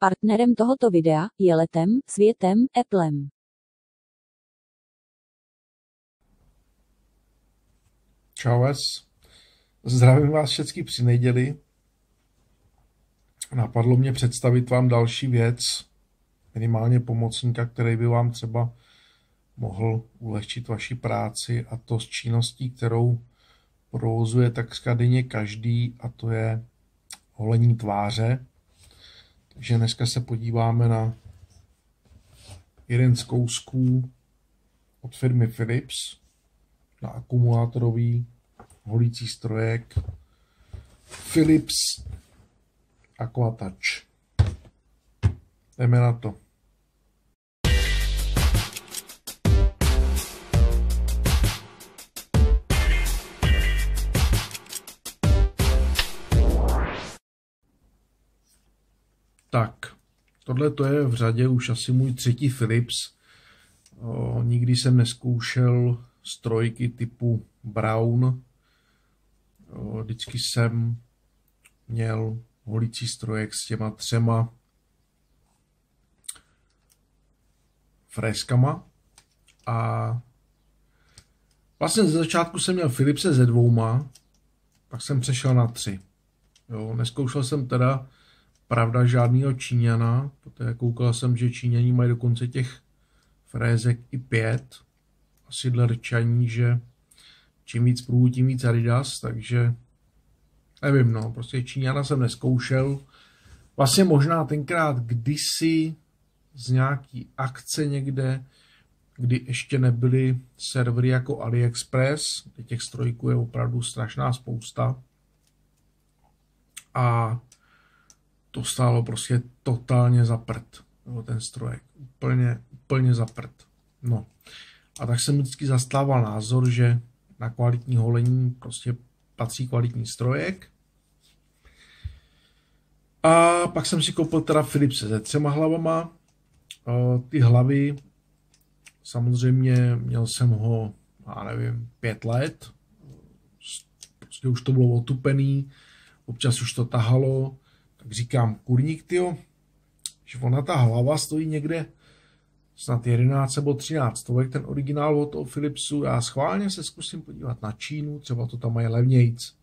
Partnerem tohoto videa je Letem světem Applem. Čau vás. Zdravím vás všechny při neděli. Napadlo mě představit vám další věc, minimálně pomocníka, který by vám třeba mohl ulehčit vaši práci, a to s činností, kterou provozuje takřka denně každý, a to je holení tváře. Takže dneska se podíváme na jeden z kousků od firmy Philips, na akumulátorový holící strojek Philips Aquatouch. Jdeme na to. Tak, tohle to je v řadě už asi můj třetí Philips. Nikdy jsem nezkoušel strojky typu Brown. Vždycky jsem měl holící strojek s těma 3 fréskama. A vlastně ze začátku jsem měl Philipse se 2, pak jsem přešel na 3. Nezkoušel jsem teda, pravda, žádnýho Číňana, protože koukal jsem, že Číňani mají dokonce těch frézek i 5. Asi dle rčaní, že čím víc pruhů, tím víc Adidas, takže nevím, no, prostě Číňana jsem nezkoušel. Vlastně možná tenkrát kdysi z nějaký akce někde, kdy ještě nebyly servery jako AliExpress, kde těch strojků je opravdu strašná spousta. A to stálo prostě totálně za prd, ten strojek, úplně za prd. No. A tak jsem vždycky zastával názor, že na kvalitní holení prostě patří kvalitní strojek. A pak jsem si koupil teda Philipse se 3 hlavama. Ty hlavy, samozřejmě měl jsem ho, já nevím, 5 let. Prostě už to bylo otupený, občas už to tahalo. Tak říkám, kurník, tyjo, že ona ta hlava stojí někde snad 11 nebo 13 stovek, ten originál od toho Philipsu. Já schválně se zkusím podívat na Čínu, třeba to tam mají levnějc.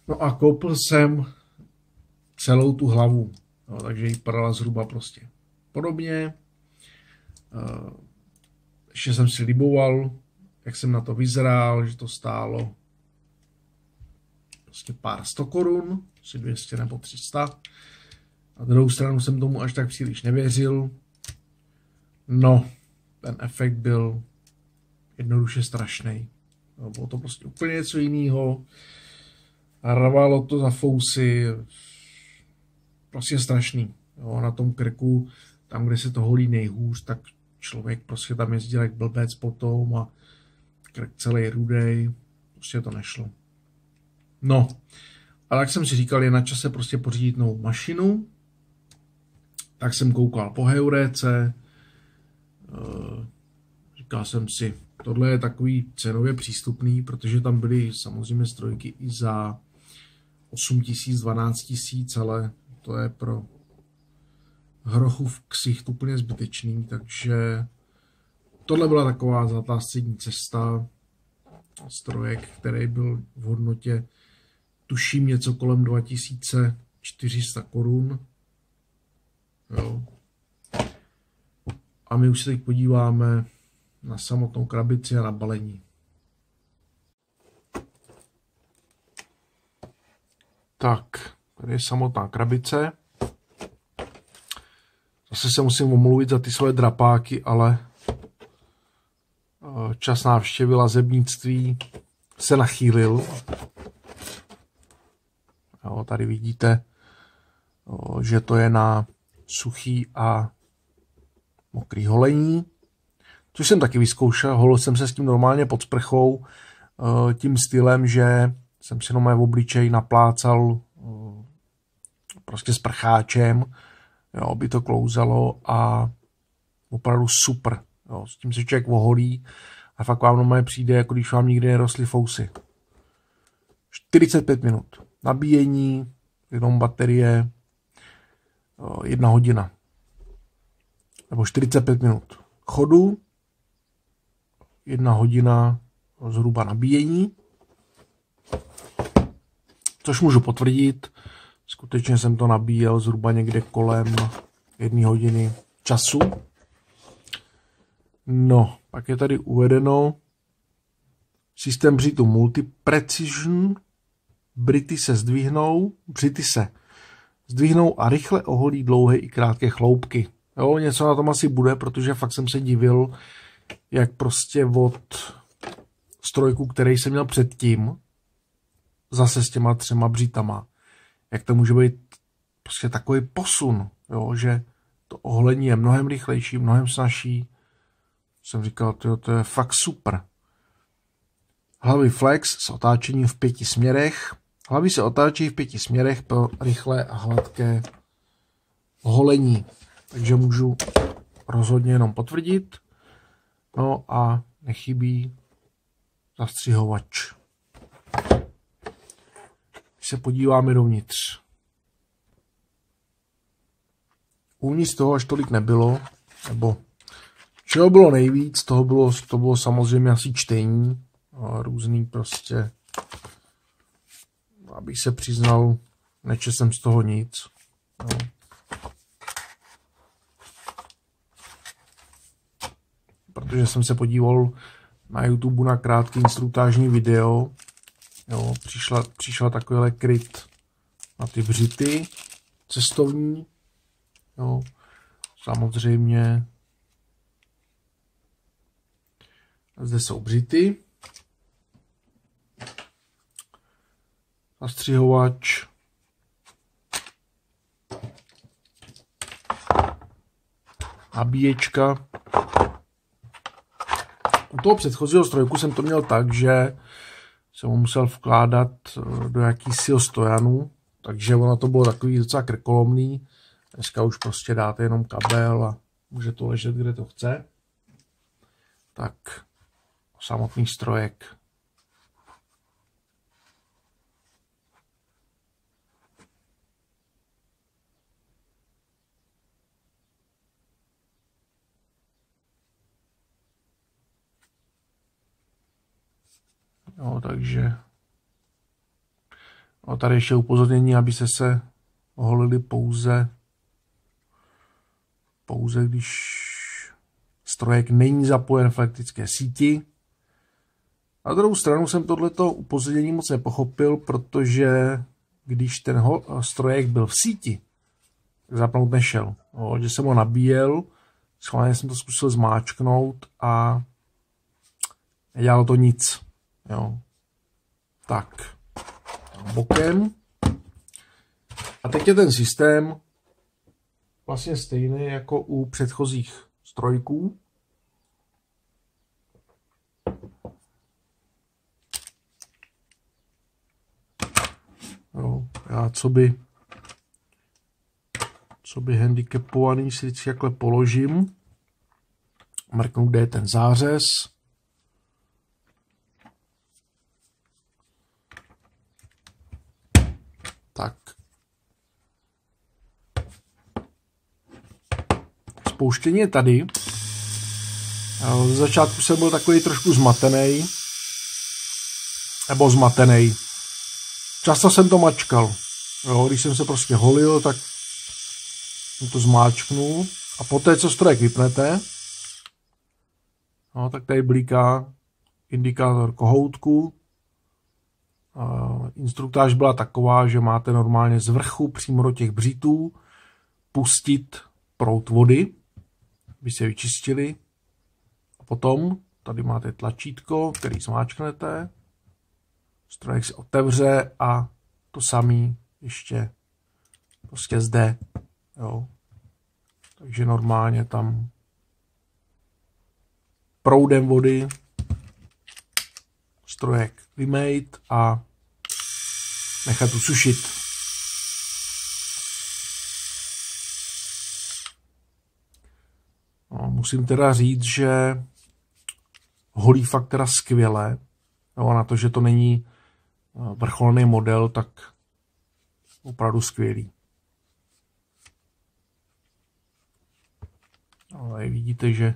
No a koupil jsem celou tu hlavu, no, takže ji padala zhruba prostě podobně. Ještě jsem si liboval, jak jsem na to vyzrál, že to stálo prostě pár 100 korun, asi 200 nebo 300. Na druhou stranu jsem tomu až tak příliš nevěřil. No, ten efekt byl jednoduše strašný. No, bylo to prostě úplně něco jiného. Rvalo to za fousy. Prostě strašný. Jo, na tom krku, tam, kde se to holí nejhůř, tak člověk prostě tam jezdil jak blbec potom a krk celý rudej. Prostě to nešlo. No, a tak jsem si říkal, je na čase prostě pořídit novou mašinu. Tak jsem koukal po Heuréce. Říkal jsem si, tohle je takový cenově přístupný, protože tam byly samozřejmě strojky i za 8 000, 12 000, ale to je pro hrochu v ksicht úplně zbytečný, takže tohle byla taková zlatá střední cesta. Strojek, který byl v hodnotě, tuším, něco kolem 2400 korun. Jo. A my už se teď podíváme na samotnou krabici a na balení. Tak, tady je samotná krabice. Zase se musím omluvit za ty svoje drapáky, ale čas návštěvy lazebnictví se nachýlil. Jo, tady vidíte, že to je na suchý a mokrý holení, což jsem taky vyzkoušel. Holil jsem se s tím normálně pod sprchou, tím stylem, že jsem si jenom v obličej naplácal prostě s prcháčem, jo, aby to klouzalo, a opravdu super. Jo, s tím se člověk oholí a fakt vám normálně přijde, jako když vám nikdy nerostly fousy. 45 minut nabíjení, jenom baterie, 1 hodina. Nebo 45 minut chodu, 1 hodina zhruba nabíjení. Což můžu potvrdit. Skutečně jsem to nabíjel zhruba někde kolem 1 hodiny času. No, pak je tady uvedeno systém břitu Multi-Precision. Břity se zdvihnou a rychle oholí dlouhé i krátké chloupky. Jo, něco na tom asi bude, protože fakt jsem se divil, jak prostě od strojku, který jsem měl předtím, zase s těma 3 břitama, jak to může být prostě takový posun, jo, že to oholení je mnohem rychlejší, mnohem snazší. Jsem říkal, to je fakt super. Hlavy flex s otáčením v 5 směrech. Hlavy se otáčí v 5 směrech pro rychlé a hladké holení. Takže můžu rozhodně jenom potvrdit. No a nechybí zastřihovač. Když se podíváme dovnitř. Uvnitř toho až tolik nebylo, nebo čeho bylo nejvíc, to bylo samozřejmě asi čtení, různý prostě, abych se přiznal, nečetl jsem z toho nic. No. Protože jsem se podíval na YouTube na krátké instruktážní video, jo, přišla takovýhle kryt na ty břity cestovní, jo, samozřejmě zde jsou břity, zastřihovač, nabíječka. U toho předchozího strojku jsem to měl tak, že jsem ho musel vkládat do jakýsiho stojanu, takže ono to bylo takový docela krkolomný. Dneska už prostě dáte jenom kabel a může to ležet, kde to chce. Tak samotný strojek. No, takže tady ještě upozornění, aby se oholili pouze když strojek není zapojen v elektrické síti. Na druhou stranu jsem tohleto upozornění moc nepochopil, protože když ten strojek byl v síti, tak zapnout nešel. Že jsem ho nabíjel, schválně jsem to zkusil zmáčknout a nedělalo to nic. Jo. Tak, bokem. A teď je ten systém vlastně stejný jako u předchozích strojků. Jo, já co by handicapovaný si takhle položím. Mrknu, kde je ten zářez. Tak. Spouštění je tady. Ze začátku jsem byl takový trošku zmatený. Nebo zmatený. Často jsem to mačkal. Jo, když jsem se prostě holil, tak jsem to zmáčknul. A poté, co strojek vypnete, no, tak tady bliká indikátor kohoutku. Instruktáž byla taková, že máte normálně z vrchu přímo do těch břitů pustit proud vody, aby se vyčistili. A potom tady máte tlačítko, který zmáčknete, strojek se otevře a to samý ještě prostě zde. Jo. Takže normálně tam proudem vody strojek vymejt a nechat usušit. No, musím teda říct, že holí fakt teda skvěle. No, na to, že to není vrcholný model, tak opravdu skvělý. Ale vidíte, že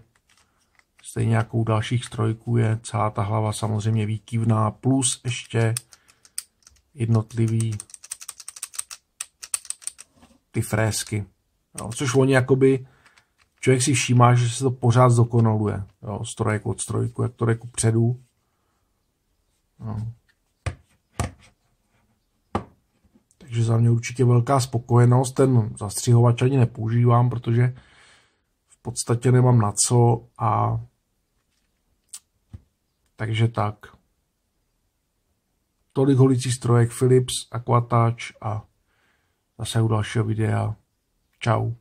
stejně jako u dalších strojků je celá ta hlava samozřejmě výkivná, plus ještě jednotlivý ty frézky. Jo, což oni jakoby, člověk si všímá, že se to pořád zdokonaluje. Jo, strojek od strojku, jak to jde kupředu. No. Takže za mě určitě velká spokojenost. Ten zastřihovač ani nepoužívám, protože v podstatě nemám na co a takže tak. Tolik holící strojek Philips Aquatouch a zase u dalšího videa. Čau.